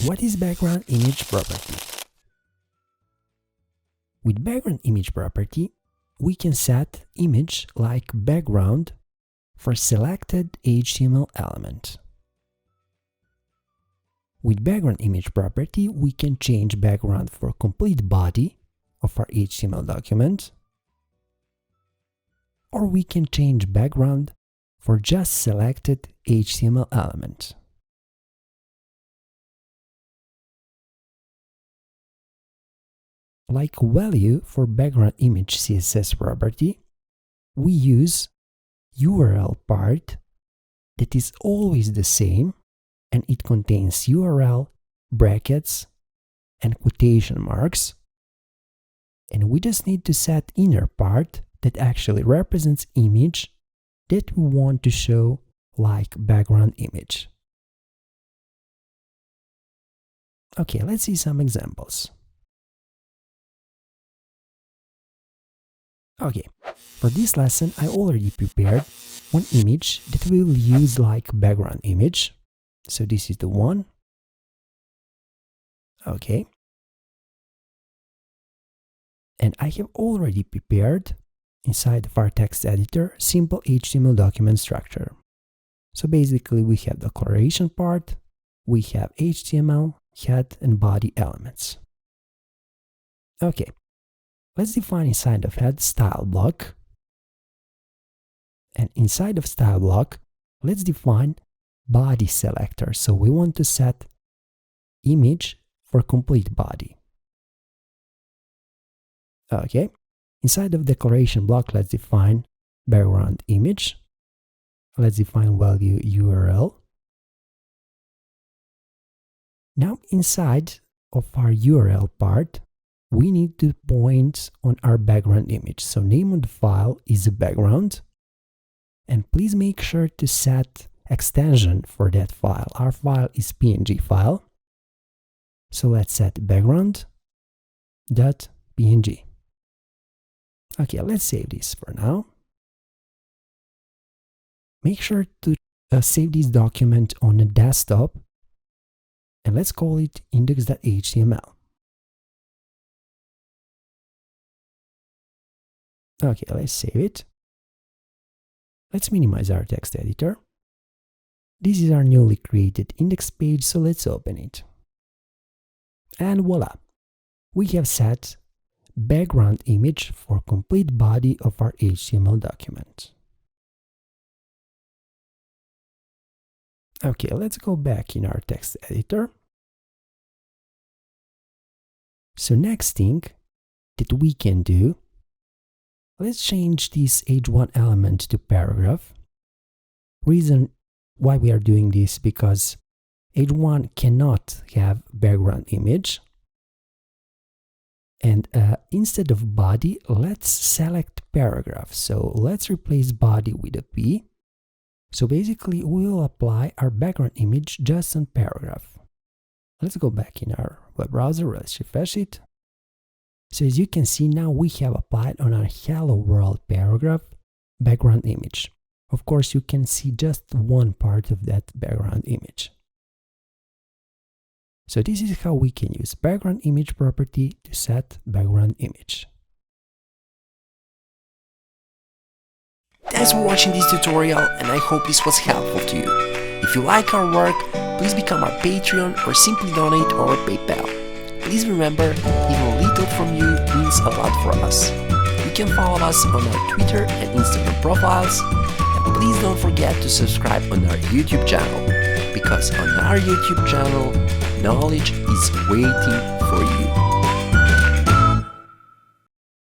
What is background image property? With background image property, we can set image like background for selected HTML element. With background image property, we can change background for complete body of our HTML document, or we can change background for just selected HTML element. Like value for background image CSS property, we use URL part that is always the same, and it contains URL, brackets, and quotation marks. And we just need to set inner part that actually represents image that we want to show like background image. Okay, let's see some examples. Okay, for this lesson I already prepared one image that we will use like background image. So this is the one. Okay. And I have already prepared inside of our text editor simple HTML document structure. So basically we have the declaration part, we have HTML, head and body elements. Okay. Let's define inside of head style block, and inside of style block, let's define body selector. So we want to set image for complete body. Okay, inside of declaration block, let's define background image. Let's define value URL. Now inside of our URL part, we need to point on our background image. So name of the file is a background, and please make sure to set extension for that file. Our file is PNG file. So let's set background.png. Okay, let's save this for now. Make sure to save this document on a desktop, and let's call it index.html. Okay, let's save it. Let's minimize our text editor. This is our newly created index page, so let's open it. And voila! We have set background image for complete body of our HTML document. Okay, let's go back in our text editor. So next thing that we can do, let's change this H1 element to paragraph. Reason why we are doing this, because H1 cannot have background image. And instead of body, let's select paragraph. So let's replace body with a P. So basically we will apply our background image just on paragraph. Let's go back in our web browser, let's refresh it. So as you can see, now we have applied on our hello world paragraph background image. Of course, you can see just one part of that background image. So this is how we can use background image property to set background image. Thanks for watching this tutorial, and I hope this was helpful to you. If you like our work, please become our Patreon or simply donate or PayPal. Please remember, even a little from you means a lot for us. You can follow us on our Twitter and Instagram profiles, and please don't forget to subscribe on our YouTube channel, because on our YouTube channel, knowledge is waiting for you.